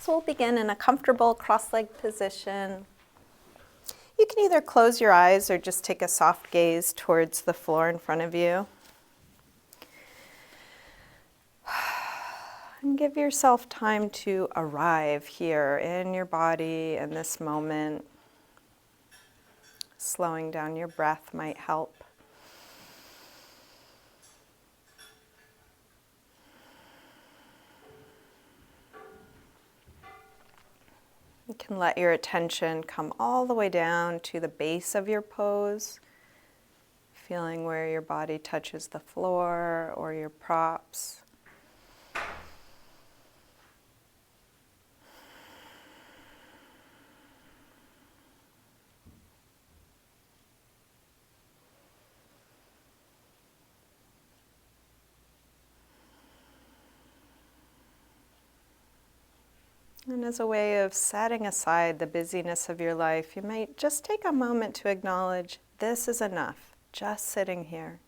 So we'll begin in a comfortable cross-legged position. You can either close your eyes or just take a soft gaze towards the floor in front of you. And give yourself time to arrive here in your body in this moment. Slowing down your breath might help. You can let your attention come all the way down to the base of your pose, feeling where your body touches the floor or your props. And as a way of setting aside the busyness of your life, you might just take a moment to acknowledge this is enough. Just sitting here,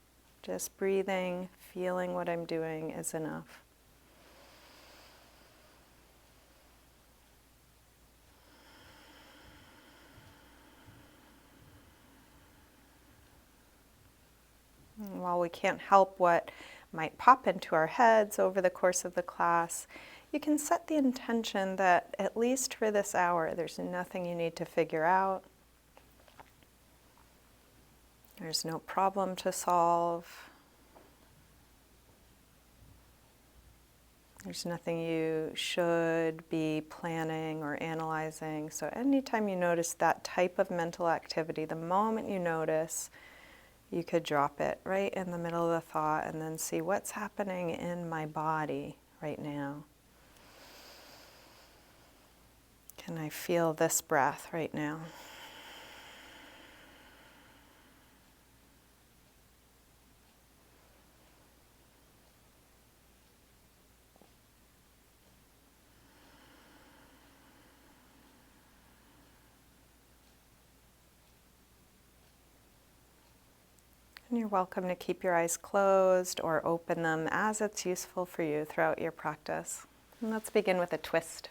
just breathing, feeling what I'm doing is enough. And while we can't help what might pop into our heads over the course of the class, you can set the intention that at least for this hour, there's nothing you need to figure out. There's no problem to solve. There's nothing you should be planning or analyzing. So anytime you notice that type of mental activity, the moment you notice, you could drop it right in the middle of the thought and then see what's happening in my body right now. Can I feel this breath right now? And you're welcome to keep your eyes closed or open them as it's useful for you throughout your practice. And let's begin with a twist.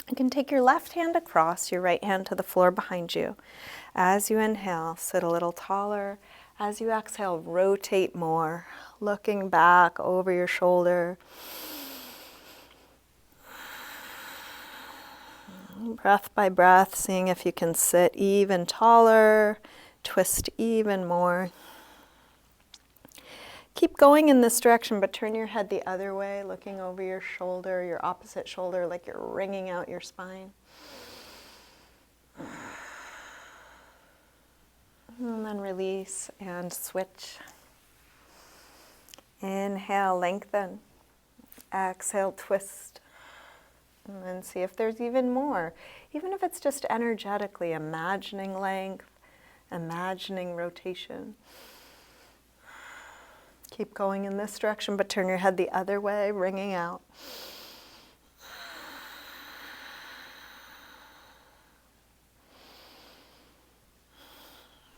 You can take your left hand across, your right hand to the floor behind you. As you inhale, sit a little taller. As you exhale, rotate more, looking back over your shoulder. Breath by breath, seeing if you can sit even taller, twist even more. Keep going in this direction, but turn your head the other way, looking over your shoulder, your opposite shoulder, like you're wringing out your spine. And then release and switch. Inhale, lengthen. Exhale, twist. And then see if there's even more. Even if it's just energetically imagining length, imagining rotation. Keep going in this direction, but turn your head the other way, wringing out.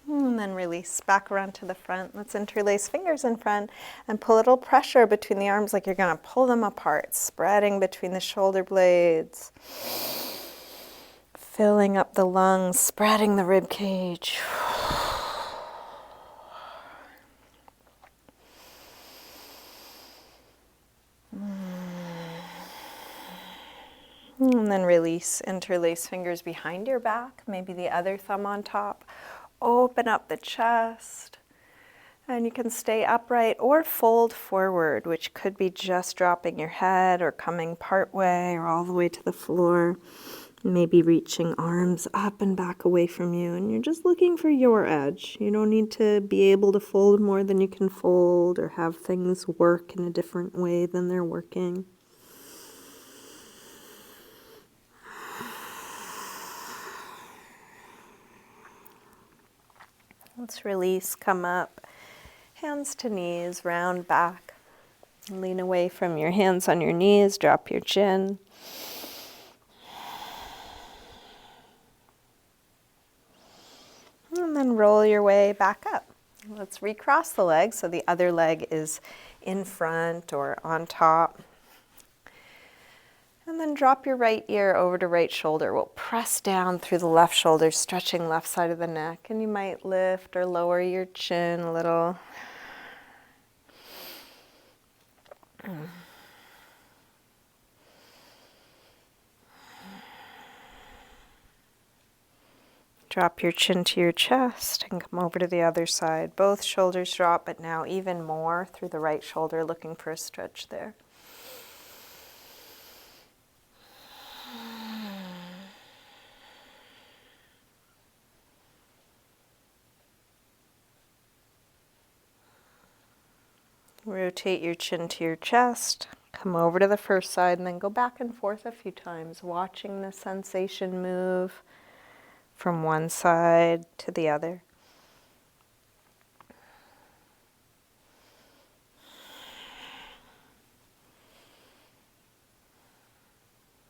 And then release back around to the front. Let's interlace fingers in front and put a little pressure between the arms like you're going to pull them apart, spreading between the shoulder blades, filling up the lungs, spreading the rib cage. And then release, interlace fingers behind your back, maybe the other thumb on top. Open up the chest, and you can stay upright or fold forward, which could be just dropping your head or coming part way or all the way to the floor. Maybe reaching arms up and back away from you, and you're just looking for your edge. You don't need to be able to fold more than you can fold or have things work in a different way than they're working. Let's release, come up, hands to knees, round back. Lean away from your hands on your knees, drop your chin. And then roll your way back up. Let's recross the legs so the other leg is in front or on top. And And then drop your right ear over to right shoulder. We'll press down through the left shoulder, stretching left side of the neck. And you might lift or lower your chin a little. Drop your chin to your chest and come over to the other side. Both shoulders drop, but now even more through the right shoulder, looking for a stretch there. Rotate your chin to your chest, come over to the first side, and then go back and forth a few times, watching the sensation move from one side to the other.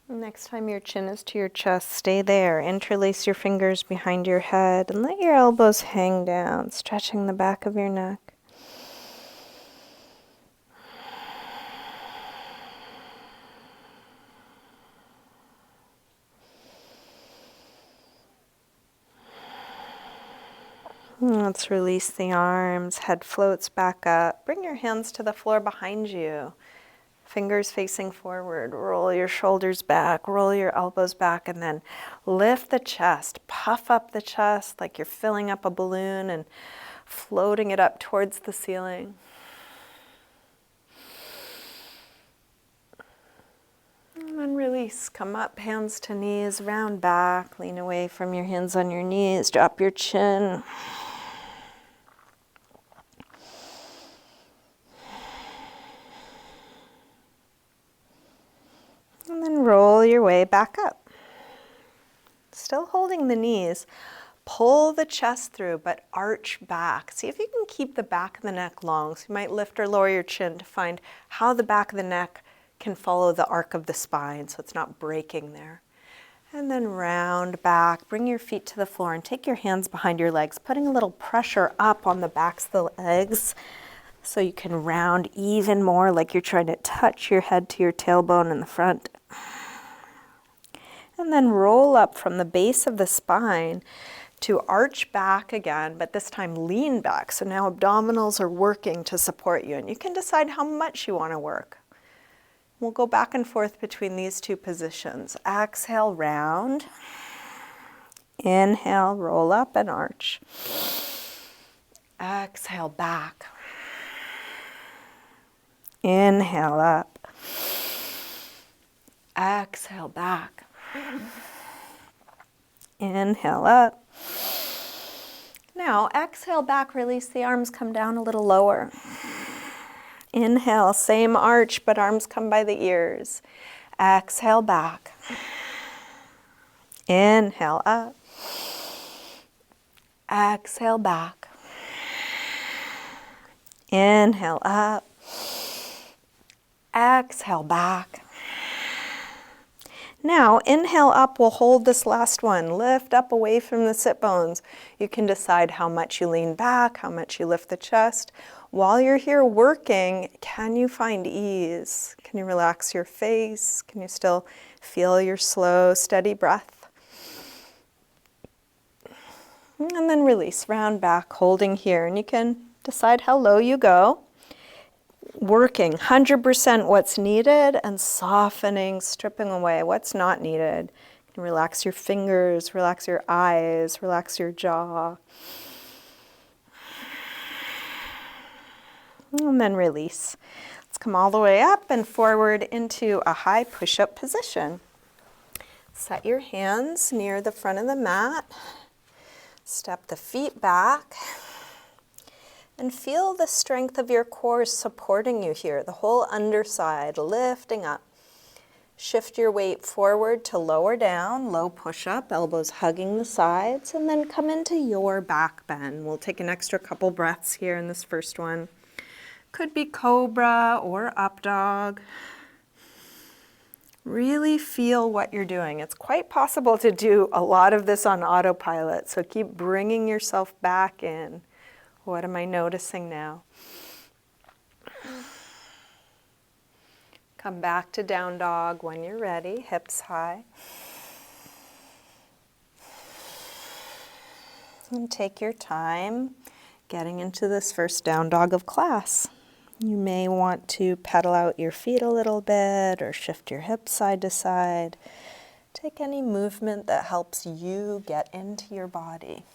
Next time your chin is to your chest, stay there. Interlace your fingers behind your head and let your elbows hang down, stretching the back of your neck. Let's release the arms, head floats back up. Bring your hands to the floor behind you. Fingers facing forward. Roll your shoulders back, roll your elbows back, and then lift the chest. Puff up the chest like you're filling up a balloon and floating it up towards the ceiling. And then release. Come up, hands to knees, round back. Lean away from your hands on your knees. Drop your chin. And then roll your way back up. Still holding the knees. Pull the chest through, but arch back. See if you can keep the back of the neck long. So you might lift or lower your chin to find how the back of the neck can follow the arc of the spine so it's not breaking there. And then round back, bring your feet to the floor and take your hands behind your legs, putting a little pressure up on the backs of the legs so you can round even more like you're trying to touch your head to your tailbone in the front. And then roll up from the base of the spine to arch back again, but this time lean back. So now abdominals are working to support you, and you can decide how much you want to work. We'll go back and forth between these two positions. Exhale, round. Inhale, roll up and arch. Exhale, back. Inhale, up. Exhale, back. Inhale, up. Now, exhale back, release the arms, come down a little lower. Inhale, same arch, but arms come by the ears. Exhale back. Inhale up. Exhale back. Inhale up. Exhale back. Now, inhale up, we'll hold this last one. Lift up away from the sit bones. You can decide how much you lean back, how much you lift the chest. While you're here working, can you find ease? Can you relax your face? Can you still feel your slow, steady breath? And then release, round back, holding here. And you can decide how low you go. Working 100% what's needed and softening, stripping away what's not needed. You can relax your fingers, relax your eyes, relax your jaw. And then release. Let's come all the way up and forward into a high push-up position. Set your hands near the front of the mat. Step the feet back. And feel the strength of your core supporting you here, the whole underside lifting up. Shift your weight forward to lower down, low push-up, elbows hugging the sides, and then come into your back bend. We'll take an extra couple breaths here in this first one. Could be cobra or up dog. Really feel what you're doing. It's quite possible to do a lot of this on autopilot, so keep bringing yourself back in. What am I noticing now? Come back to down dog when you're ready, hips high. And take your time getting into this first down dog of class. You may want to pedal out your feet a little bit or shift your hips side to side. Take any movement that helps you get into your body.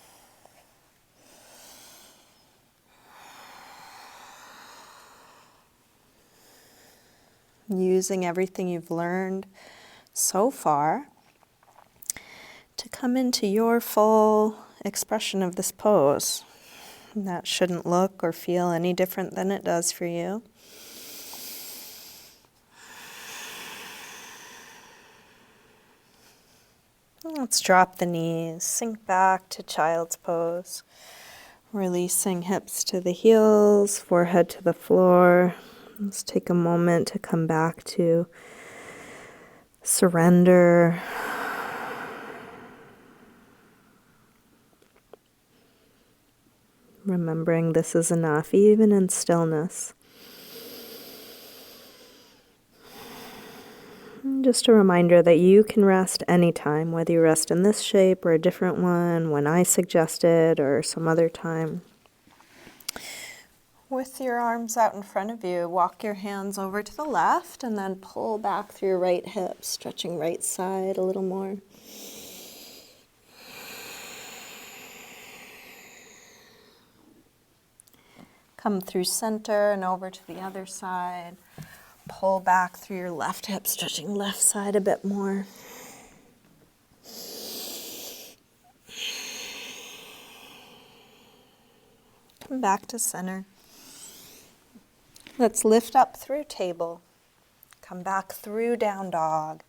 Using everything you've learned so far to come into your full expression of this pose. And that shouldn't look or feel any different than it does for you. Let's drop the knees, sink back to child's pose, releasing hips to the heels, forehead to the floor. Let's take a moment to come back to surrender. Remembering this is enough, even in stillness. And just a reminder that you can rest anytime, whether you rest in this shape or a different one, when I suggested, or some other time. With your arms out in front of you, walk your hands over to the left and then pull back through your right hip, stretching right side a little more. Come through center and over to the other side. Pull back through your left hip, stretching left side a bit more. Come back to center. Let's lift up through table. Come back through down dog.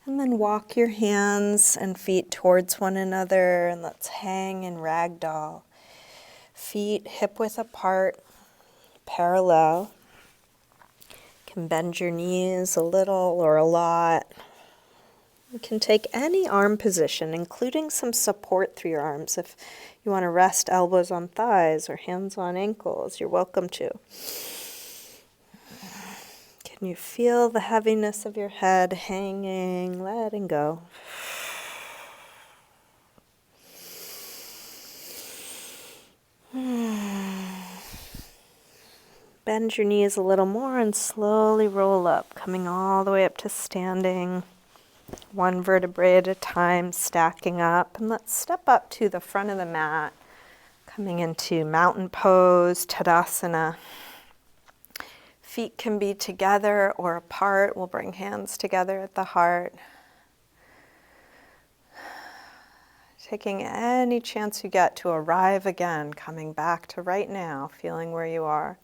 And then walk your hands and feet towards one another, and let's hang in ragdoll. Feet hip width apart, parallel. You can bend your knees a little or a lot. You can take any arm position, including some support through your arms. If you want to rest elbows on thighs or hands on ankles, you're welcome to. Can you feel the heaviness of your head hanging, letting go? Bend your knees a little more and slowly roll up, coming all the way up to standing. One vertebrae at a time, stacking up. And let's step up to the front of the mat, coming into mountain pose, Tadasana. Feet can be together or apart. We'll bring hands together at the heart. Taking any chance you get to arrive again, coming back to right now, feeling where you are.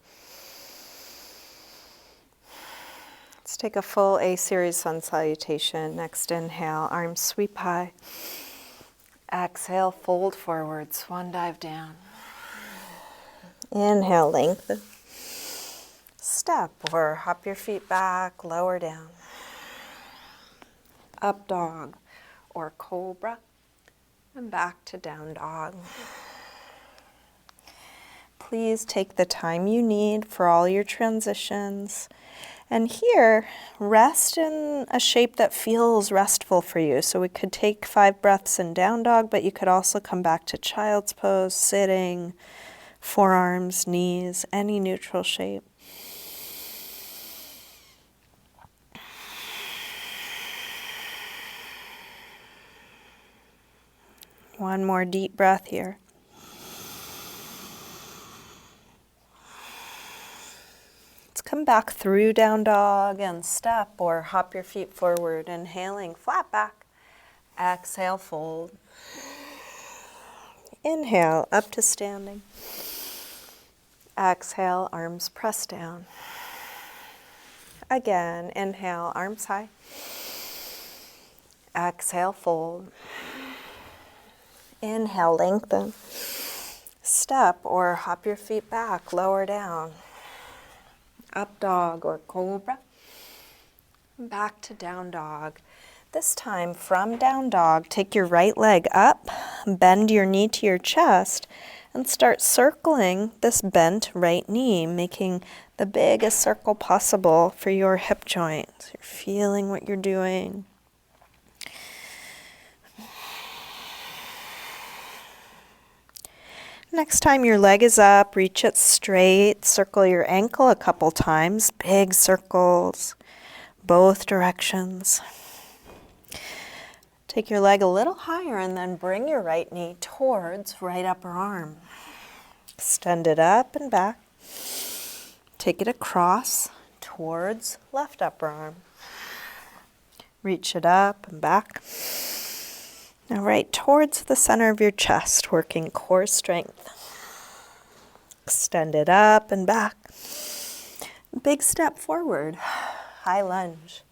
Let's take a full A-series sun salutation. Next inhale, arms sweep high. Exhale, fold forward, swan dive down. Inhale, lengthen. Step or hop your feet back, lower down. Up dog or cobra. And back to down dog. Please take the time you need for all your transitions. And here, rest in a shape that feels restful for you. So we could take 5 breaths in down dog, but you could also come back to child's pose, sitting, forearms, knees, any neutral shape. One more deep breath here. Let's come back through down dog and step or hop your feet forward. Inhaling, flat back. Exhale, fold. Inhale, up to standing. Exhale, arms press down. Again, inhale, arms high. Exhale, fold. Inhale, lengthen. Step or hop your feet back, lower down. Up dog or cobra. Back to down dog. This time from down dog, take your right leg up, bend your knee to your chest, And start circling this bent right knee, making the biggest circle possible for your hip joint. So you're feeling what you're doing. Next time your leg is up, reach it straight, circle your ankle a couple times, big circles, both directions. Take your leg a little higher and then bring your right knee towards right upper arm. Extend it up and back. Take it across towards left upper arm. Reach it up and back. Now right towards the center of your chest, working core strength. Extend it up and back. Big step forward, high lunge.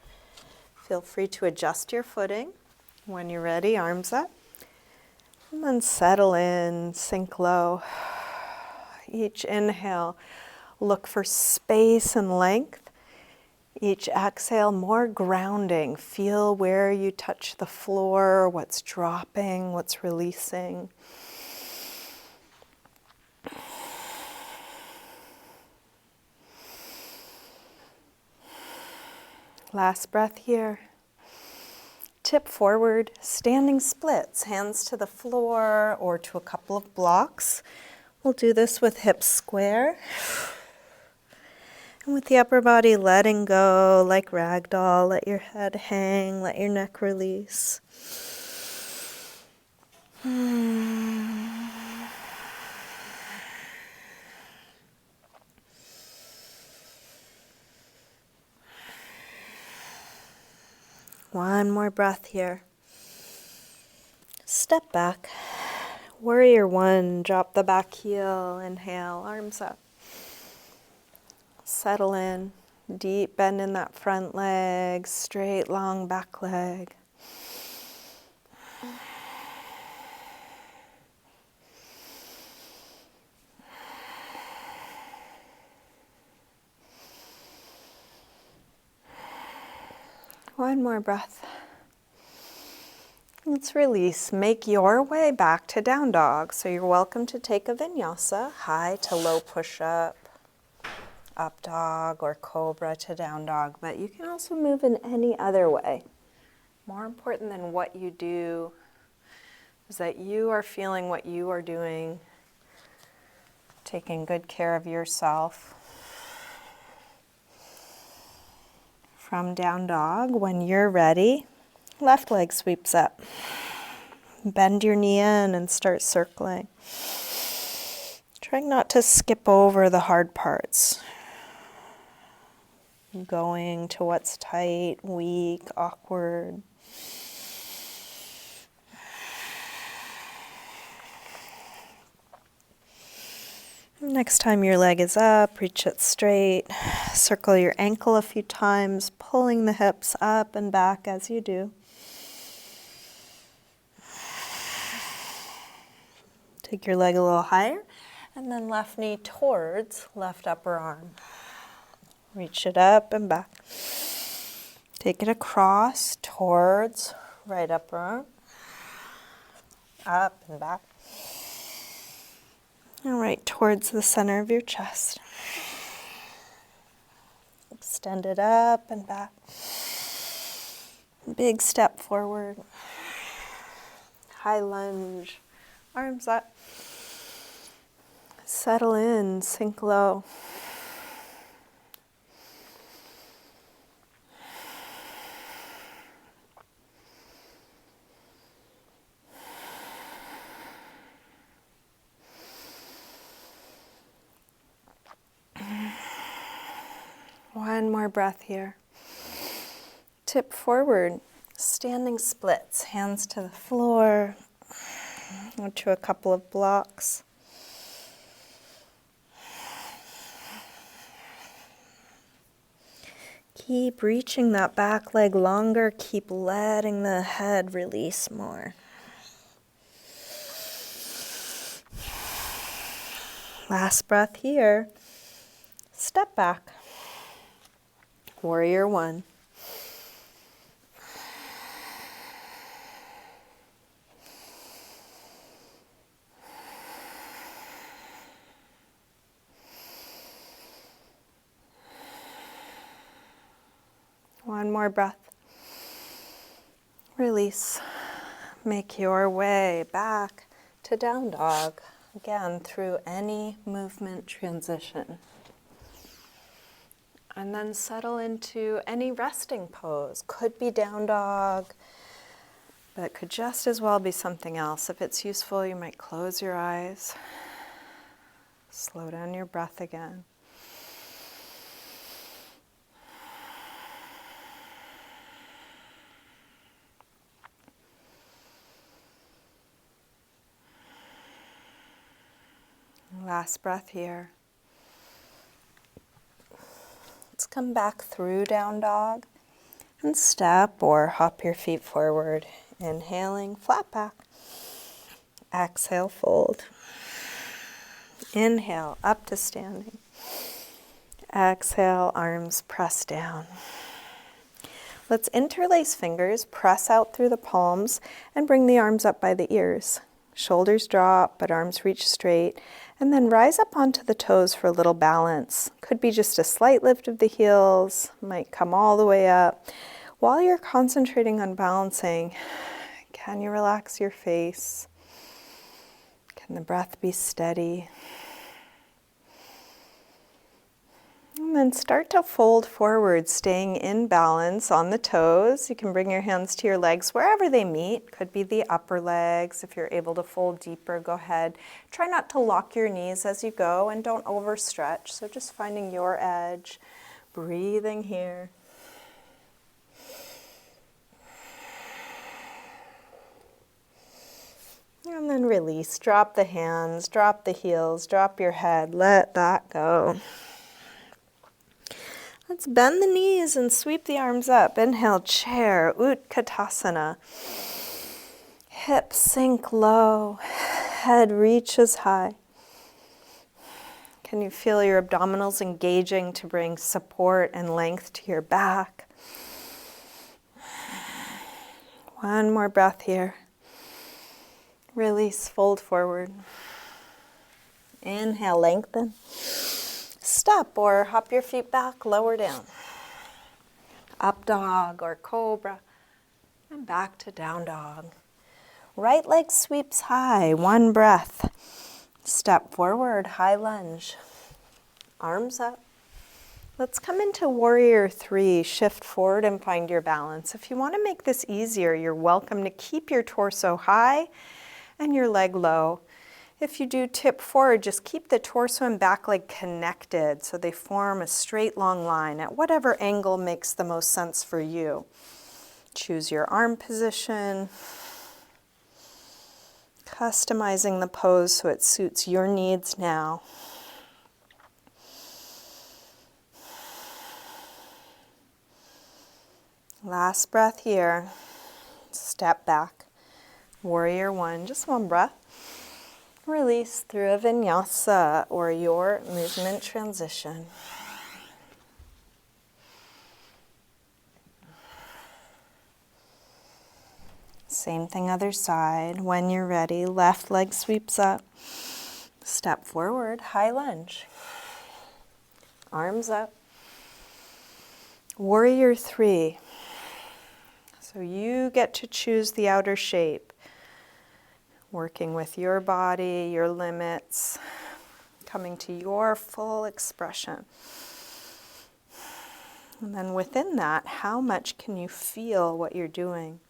Feel free to adjust your footing. When you're ready, arms up. And then settle in, sink low. Each inhale, look for space and length. Each exhale, more grounding. Feel where you touch the floor, what's dropping, what's releasing. Last breath here. Tip forward, standing splits, hands to the floor or to a couple of blocks. We'll do this with hips square. And with the upper body letting go like ragdoll, let your head hang, let your neck release. One more breath here. Step back. Warrior one, drop the back heel, inhale, arms up. Settle in, deep bend in that front leg, straight long back leg. One more breath. Let's release. Make your way back to down dog. So you're welcome to take a vinyasa, high to low push-up, up dog, or cobra to down dog. But you can also move in any other way. More important than what you do is that you are feeling what you are doing, taking good care of yourself. From down dog, when you're ready, left leg sweeps up. Bend your knee in and start circling. Trying not to skip over the hard parts. Going to what's tight, weak, awkward. Next time your leg is up, reach it straight. Circle your ankle a few times, pulling the hips up and back as you do. Take your leg a little higher, and then left knee towards left upper arm. Reach it up and back. Take it across towards right upper arm. Up and back. And right towards the center of your chest. Extend it up and back. Big step forward. High lunge. Arms up. Settle in, sink low. One more breath here. Tip forward, standing splits, hands to the floor, or to a couple of blocks. Keep reaching that back leg longer, keep letting the head release more. Last breath here. Step back. Warrior one. One more breath. Release. Make your way back to down dog, again through any movement transition. And then settle into any resting pose. Could be down dog, but could just as well be something else. If it's useful, you might close your eyes. Slow down your breath again. Last breath here. Let's come back through down dog and step or hop your feet forward. Inhaling, flat back. Exhale, fold. Inhale, up to standing. Exhale, arms press down. Let's interlace fingers, press out through the palms, and bring the arms up by the ears. Shoulders drop, but arms reach straight. And then rise up onto the toes for a little balance. Could be just a slight lift of the heels, might come all the way up. While you're concentrating on balancing, can you relax your face? Can the breath be steady? And then start to fold forward, staying in balance on the toes. You can bring your hands to your legs wherever they meet. Could be the upper legs. If you're able to fold deeper, go ahead. Try not to lock your knees as you go and don't overstretch. So just finding your edge, breathing here. And then release. Drop the hands, drop the heels, drop your head. Let that go. Let's bend the knees and sweep the arms up. Inhale, chair, Utkatasana. Hips sink low, head reaches high. Can you feel your abdominals engaging to bring support and length to your back? One more breath here. Release, fold forward. Inhale, lengthen. Step or hop your feet back, lower down. Up dog or cobra. And back to down dog. Right leg sweeps high, one breath. Step forward, high lunge. Arms up. Let's come into warrior three. Shift forward and find your balance. If you want to make this easier, you're welcome to keep your torso high and your leg low. If you do tip forward, just keep the torso and back leg connected so they form a straight long line at whatever angle makes the most sense for you. Choose your arm position, customizing the pose so it suits your needs now. Last breath here. Step back. Warrior one, just one breath. Release through a vinyasa or your movement transition. Same thing other side. When you're ready, left leg sweeps up. Step forward, high lunge. Arms up. Warrior three. So you get to choose the outer shape. Working with your body, your limits, coming to your full expression. And then within that, how much can you feel what you're doing?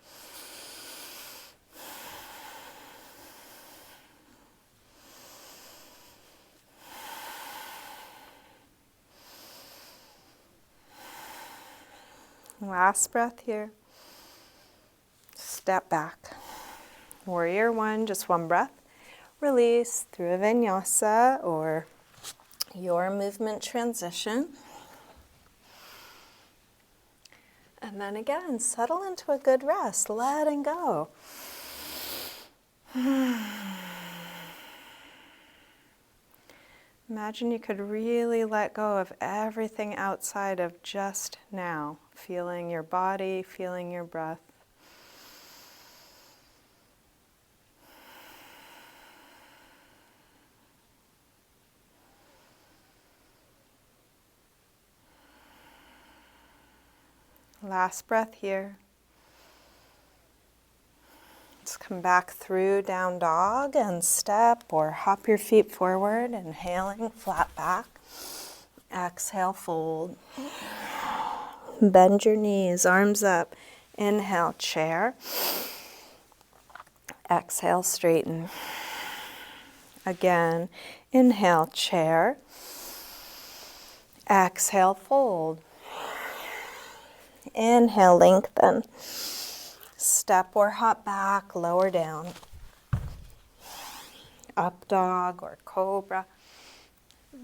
Last breath here. Step back. Warrior one, just one breath. Release through a vinyasa or your movement transition. And then again, settle into a good rest, letting go. Imagine you could really let go of everything outside of just now, feeling your body, feeling your breath. Last breath here. Let's come back through down dog and step or hop your feet forward, inhaling, flat back. Exhale, fold. Bend your knees, arms up. Inhale, chair. Exhale, straighten. Again, inhale, chair. Exhale, fold. Inhale, lengthen. Step or hop back, lower down. Up dog or cobra.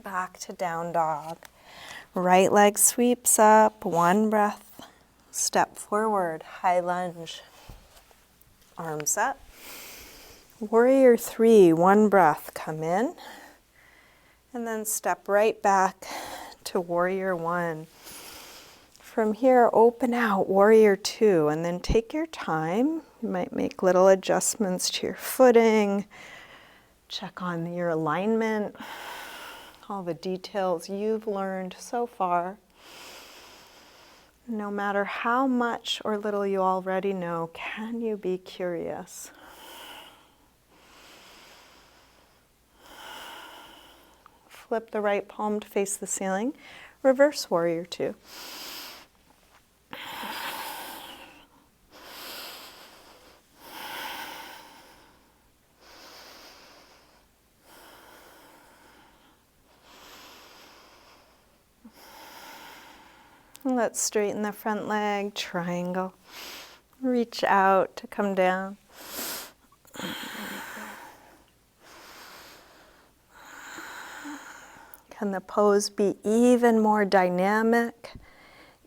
Back to down dog. Right leg sweeps up, one breath. Step forward, high lunge. Arms up. Warrior 3, one breath. Come in. And then step right back to warrior 1. From here, open out, warrior 2, and then take your time. You might make little adjustments to your footing. Check on your alignment, all the details you've learned so far. No matter how much or little you already know, can you be curious? Flip the right palm to face the ceiling. Reverse warrior 2. Let's straighten the front leg, triangle. Reach out to come down. Can the pose be even more dynamic,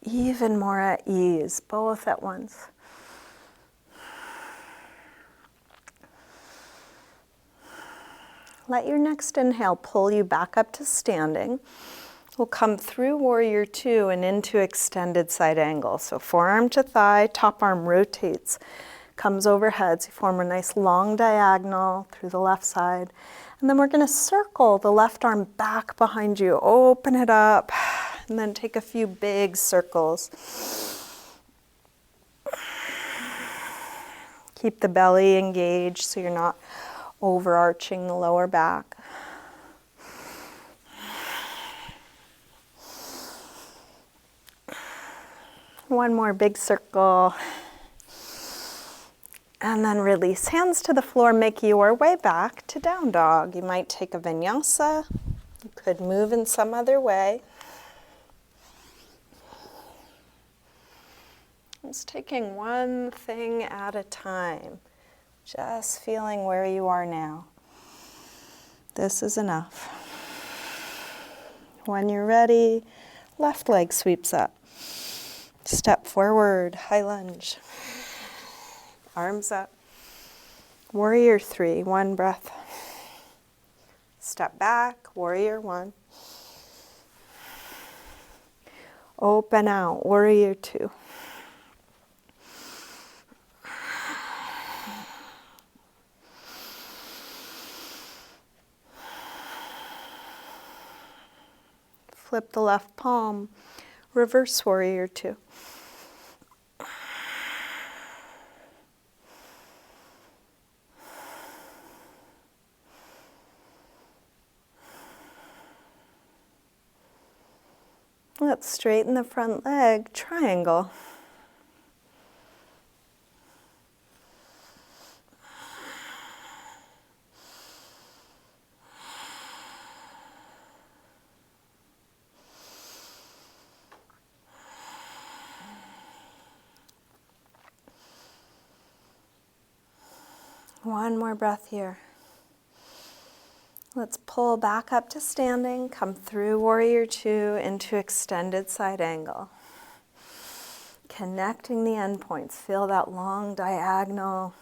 even more at ease, both at once? Let your next inhale pull you back up to standing. We'll come through warrior 2 and into extended side angle. So forearm to thigh, top arm rotates, comes overhead. So you form a nice long diagonal through the left side. And then we're going to circle the left arm back behind you. Open it up, and then take a few big circles. Keep the belly engaged so you're not overarching the lower back. One more big circle. And then release. Hands to the floor, make your way back to down dog. You might take a vinyasa. You could move in some other way. Just taking one thing at a time. Just feeling where you are now. This is enough. When you're ready, left leg sweeps up. Step forward, high lunge. Arms up. Warrior 3, one breath. Step back, warrior 1. Open out, warrior 2. Flip the left palm, reverse warrior 2. Let's straighten the front leg, triangle. One more breath here. Let's pull back up to standing, come through warrior 2 into extended side angle. Connecting the endpoints, feel that long diagonal.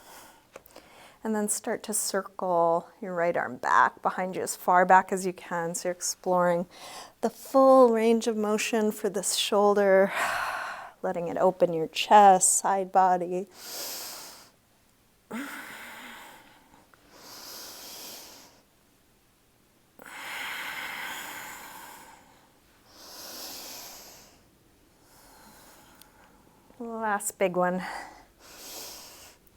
And then start to circle your right arm back behind you as far back as you can. So you're exploring the full range of motion for this shoulder, letting it open your chest, side body. Last big one.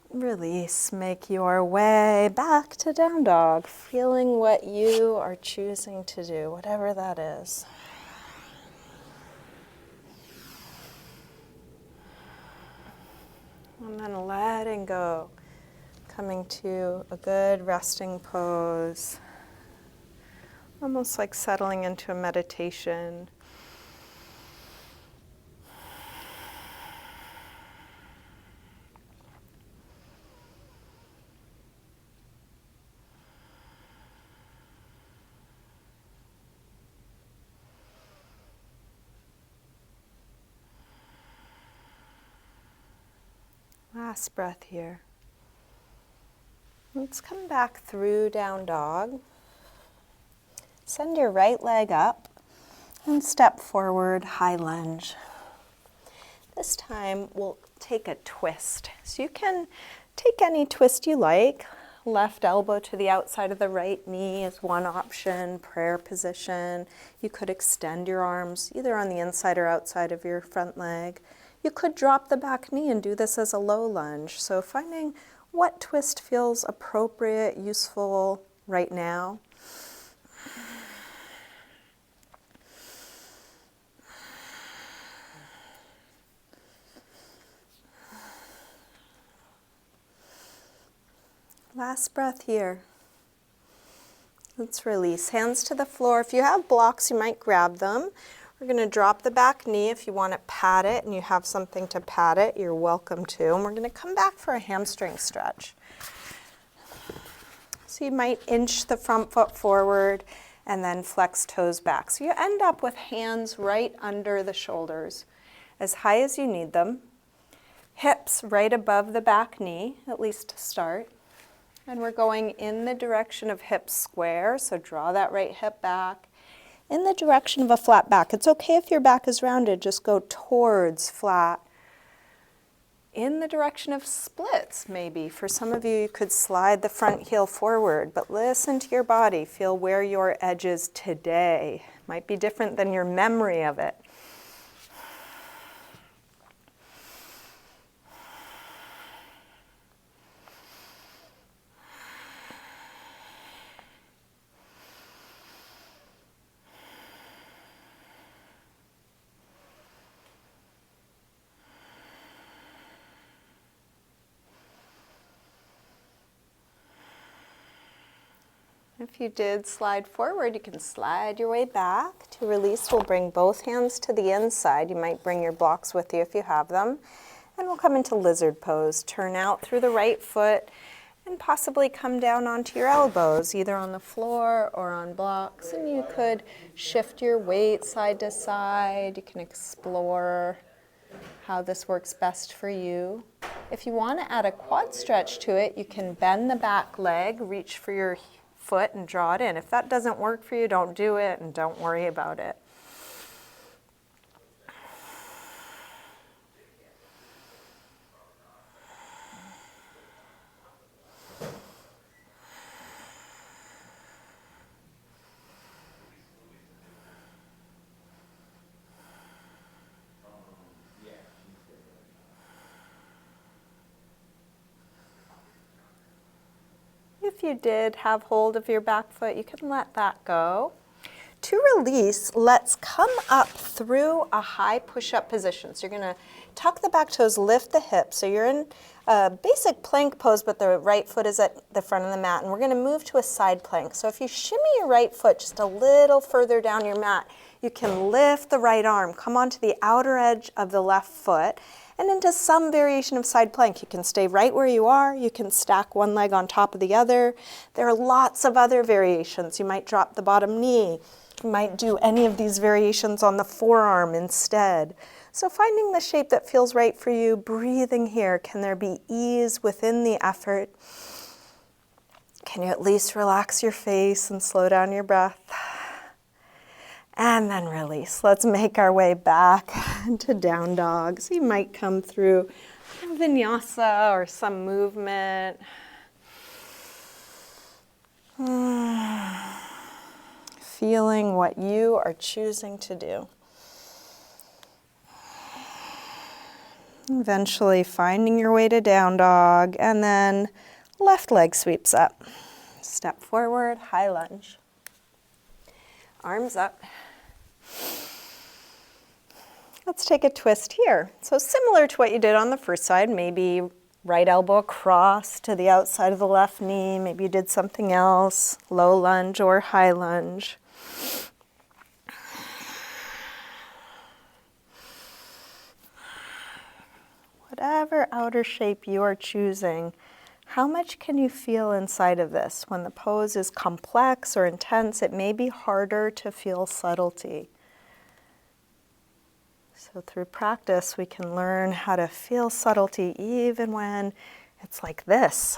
Release, make your way back to down dog, feeling what you are choosing to do, whatever that is. And then letting go, coming to a good resting pose, almost like settling into a meditation. Last breath here. Let's come back through down dog. Send your right leg up and step forward, high lunge. This time we'll take a twist. So you can take any twist you like. Left elbow to the outside of the right knee is one option, prayer position. You could extend your arms either on the inside or outside of your front leg. You could drop the back knee and do this as a low lunge. So finding what twist feels appropriate, useful right now. Last breath here. Let's release. Hands to the floor. If you have blocks, you might grab them. We're going to drop the back knee. If you want to pat it and you have something to pat it, you're welcome to. And we're going to come back for a hamstring stretch. So you might inch the front foot forward and then flex toes back. So you end up with hands right under the shoulders, as high as you need them. Hips right above the back knee, at least to start. And we're going in the direction of hips square, so draw that right hip back. In the direction of a flat back. It's okay if your back is rounded, just go towards flat. In the direction of splits, maybe. For some of you, you could slide the front heel forward, but listen to your body. Feel where your edge is today. Might be different than your memory of it. If you did slide forward, you can slide your way back. To release, we'll bring both hands to the inside. You might bring your blocks with you if you have them. And we'll come into lizard pose. Turn out through the right foot and possibly come down onto your elbows, either on the floor or on blocks. And you could shift your weight side to side. You can explore how this works best for you. If you want to add a quad stretch to it, you can bend the back leg, reach for your foot and draw it in. If that doesn't work for you, don't do it and don't worry about it. If you did have hold of your back foot, you can let that go. To release, let's come up through a high push-up position. So you're going to tuck the back toes, lift the hips. So you're in a basic plank pose, but the right foot is at the front of the mat. And we're going to move to a side plank. So if you shimmy your right foot just a little further down your mat, you can lift the right arm, come onto the outer edge of the left foot, and into some variation of side plank. You can stay right where you are. You can stack one leg on top of the other. There are lots of other variations. You might drop the bottom knee. You might do any of these variations on the forearm instead. So finding the shape that feels right for you, breathing here. Can there be ease within the effort? Can you at least relax your face and slow down your breath? And then release. Let's make our way back to down dog. So you might come through a vinyasa or some movement. Feeling what you are choosing to do. Eventually finding your way to down dog, and then left leg sweeps up. Step forward, high lunge. Arms up. Let's take a twist here. So similar to what you did on the first side, maybe right elbow across to the outside of the left knee. Maybe you did something else, low lunge or high lunge. Whatever outer shape you are choosing, how much can you feel inside of this? When the pose is complex or intense, it may be harder to feel subtlety. So through practice, we can learn how to feel subtlety even when it's like this.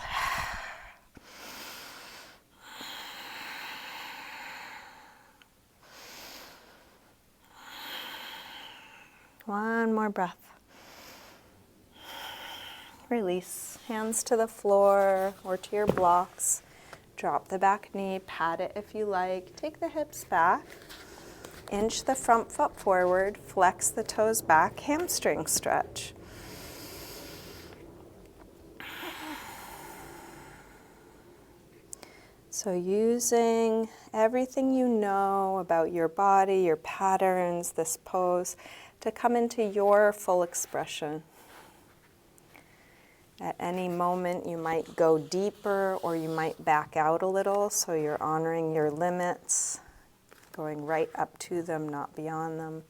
One more breath. Release. Hands to the floor or to your blocks. Drop the back knee, pat it if you like. Take the hips back. Inch the front foot forward. Flex the toes back. Hamstring stretch. So using everything you know about your body, your patterns, this pose, to come into your full expression. At any moment you might go deeper or you might back out a little, so you're honoring your limits, going right up to them, not beyond them.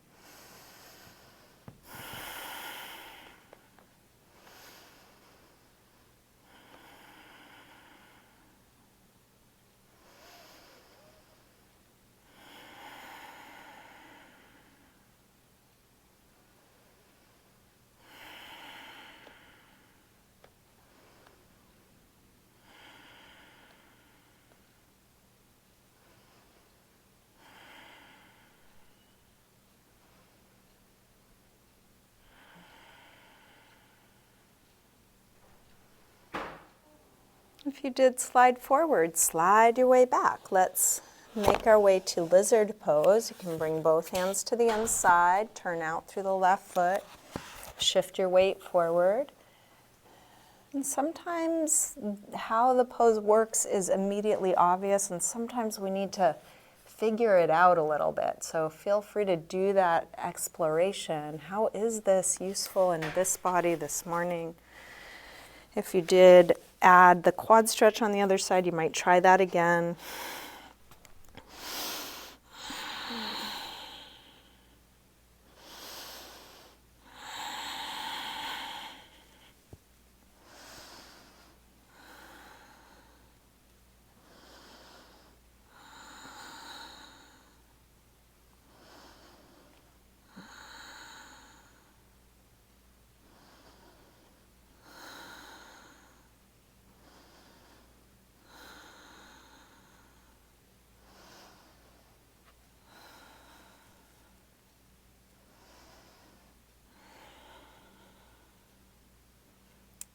If you did slide forward, slide your way back. Let's make our way to lizard pose. You can bring both hands to the inside, turn out through the left foot, shift your weight forward. And sometimes how the pose works is immediately obvious, and sometimes we need to figure it out a little bit. So feel free to do that exploration. How is this useful in this body this morning? If you did add the quad stretch on the other side, you might try that again.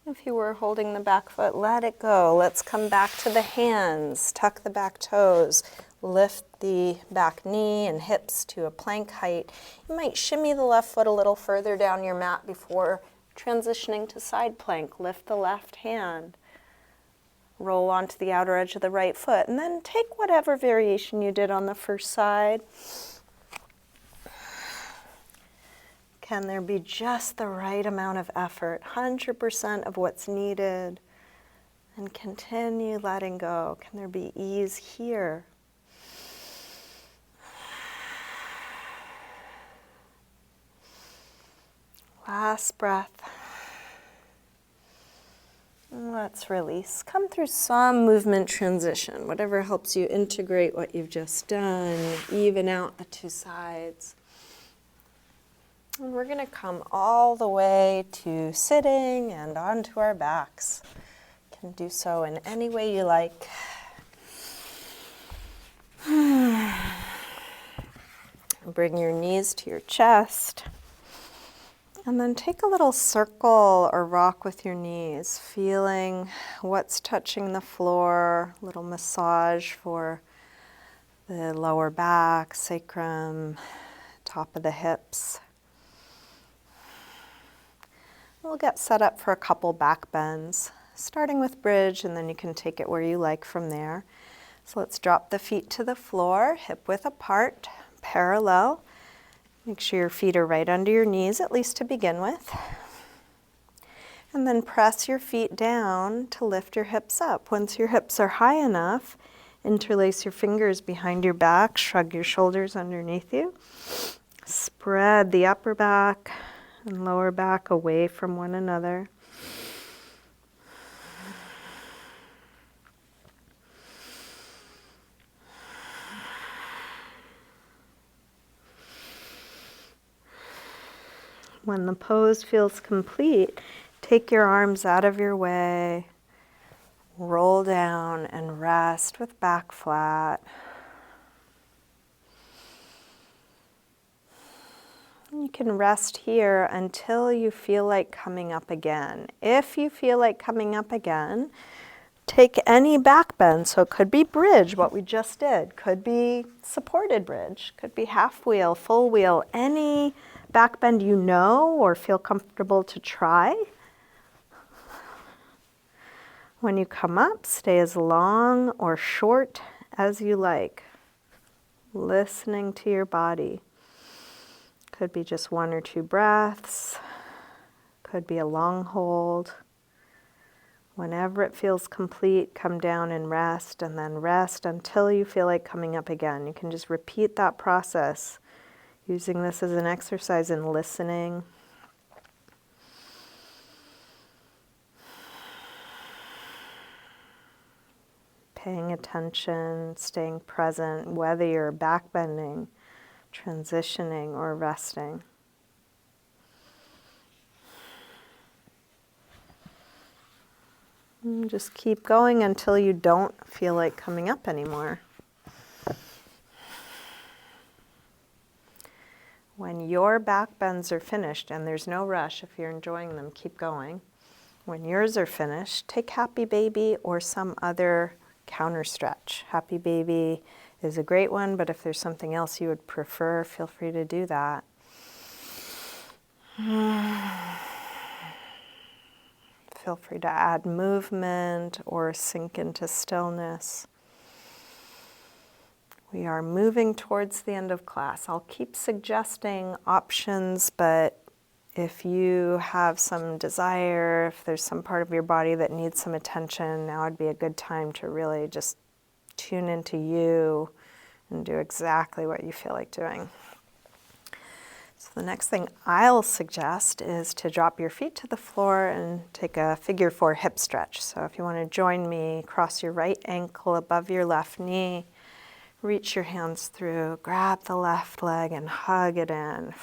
If you were holding the back foot, let it go. Let's come back to the hands. Tuck the back toes. Lift the back knee and hips to a plank height. You might shimmy the left foot a little further down your mat before transitioning to side plank. Lift the left hand. Roll onto the outer edge of the right foot. And then take whatever variation you did on the first side. Can there be just the right amount of effort, 100% of what's needed, and continue letting go? Can there be ease here? Last breath. Let's release. Come through some movement transition, whatever helps you integrate what you've just done, even out the two sides. And we're going to come all the way to sitting and onto our backs. You can do so in any way you like. Bring your knees to your chest. And then take a little circle or rock with your knees, feeling what's touching the floor, a little massage for the lower back, sacrum, top of the hips. We'll get set up for a couple back bends, starting with bridge, and then you can take it where you like from there. So let's drop the feet to the floor, hip width apart, parallel. Make sure your feet are right under your knees, at least to begin with. And then press your feet down to lift your hips up. Once your hips are high enough, interlace your fingers behind your back, shrug your shoulders underneath you. Spread the upper back and lower back away from one another. When the pose feels complete, take your arms out of your way, roll down and rest with back flat. You can rest here until you feel like coming up again. If you feel like coming up again, take any back bend. So it could be bridge, what we just did. Could be supported bridge. Could be half wheel, full wheel. Any back bend you know or feel comfortable to try. When you come up, stay as long or short as you like. Listening to your body. Could be just 1 or 2 breaths. Could be a long hold. Whenever it feels complete, come down and rest, and then rest until you feel like coming up again. You can just repeat that process, using this as an exercise in listening. Paying attention, staying present, whether you're back bending, transitioning, or resting. And just keep going until you don't feel like coming up anymore. When your back bends are finished, and there's no rush if you're enjoying them, keep going. When yours are finished, take Happy Baby or some other counter stretch. Happy Baby is a great one, but if there's something else you would prefer, feel free to do that. Feel free to add movement or sink into stillness. We are moving towards the end of class. I'll keep suggesting options, but if you have some desire, if there's some part of your body that needs some attention, now would be a good time to really just tune into you and do exactly what you feel like doing. So the next thing I'll suggest is to drop your feet to the floor and take a figure 4 hip stretch. So if you want to join me, cross your right ankle above your left knee, reach your hands through, grab the left leg and hug it in.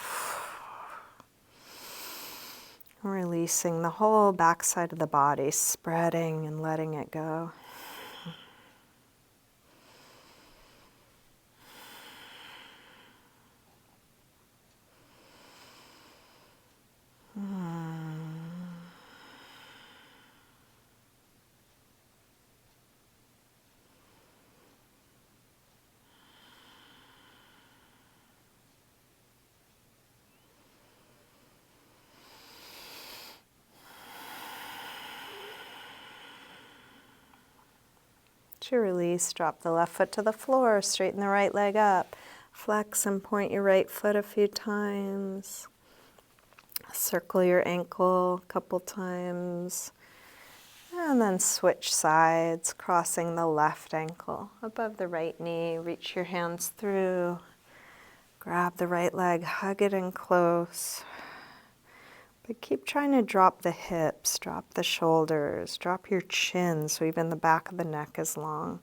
Releasing the whole backside of the body, spreading and letting it go. To release, drop the left foot to the floor, straighten the right leg up, flex and point your right foot a few times, circle your ankle a couple times, and then switch sides, crossing the left ankle above the right knee, reach your hands through, grab the right leg, hug it in close. But keep trying to drop the hips, drop the shoulders, drop your chin so even the back of the neck is long.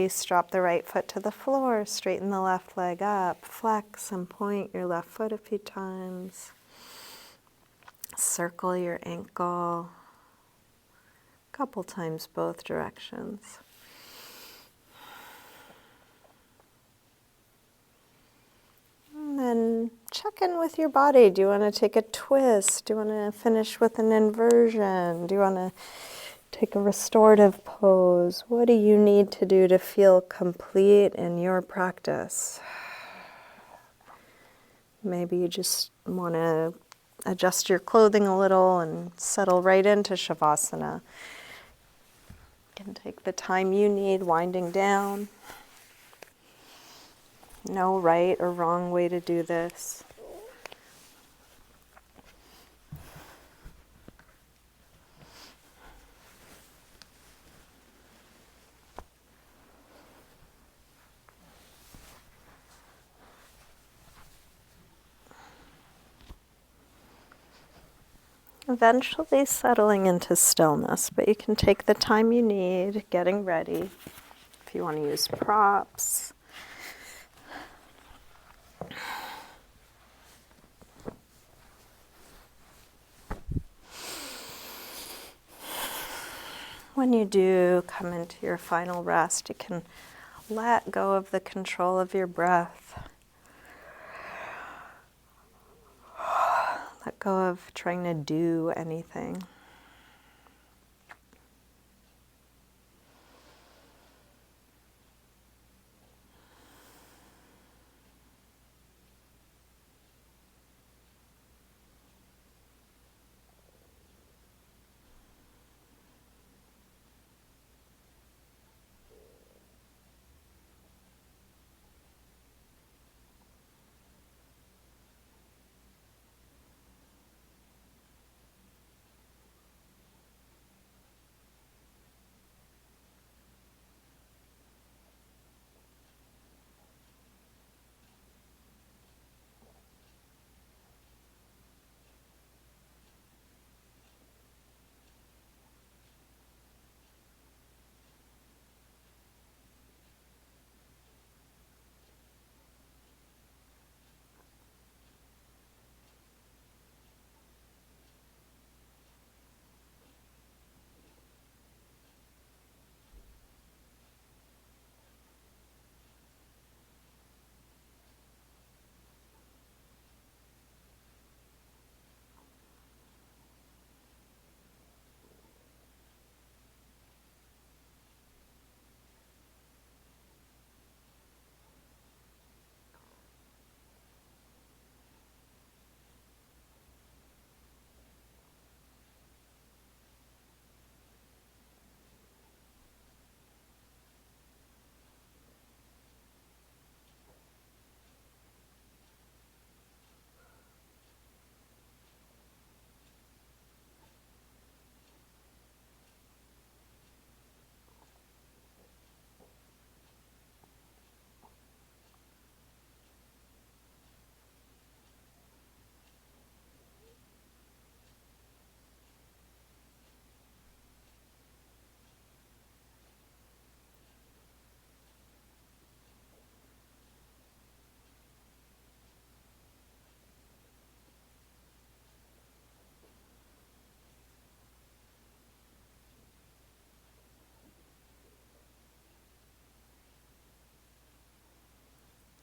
release, drop the right foot to the floor, straighten the left leg up, flex and point your left foot a few times. Circle your ankle a couple times both directions. And then check in with your body. Do you want to take a twist? Do you want to finish with an inversion? Do you want to take a restorative pose? What do you need to do to feel complete in your practice? Maybe you just want to adjust your clothing a little and settle right into Shavasana. You can take the time you need winding down. No right or wrong way to do this. Eventually settling into stillness, but you can take the time you need getting ready. If you want to use props. When you do come into your final rest, you can let go of the control of your breath. Let go of trying to do anything.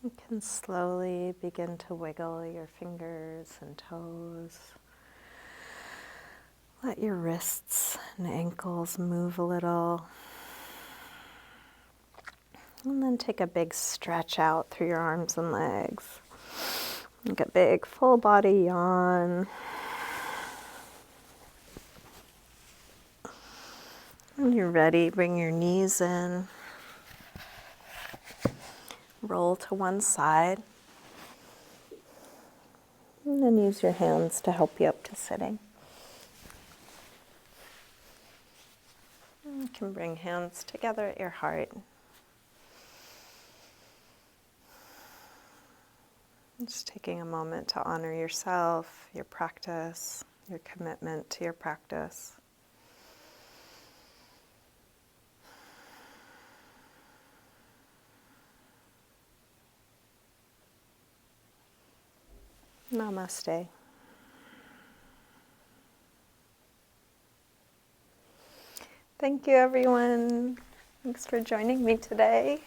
You can slowly begin to wiggle your fingers and toes. Let your wrists and ankles move a little. And then take a big stretch out through your arms and legs. Make a big full body yawn. When you're ready, bring your knees in. Roll to one side. And then use your hands to help you up to sitting. You can bring hands together at your heart. Just taking a moment to honor yourself, your practice, your commitment to your practice. Namaste. Thank you, everyone. Thanks for joining me today.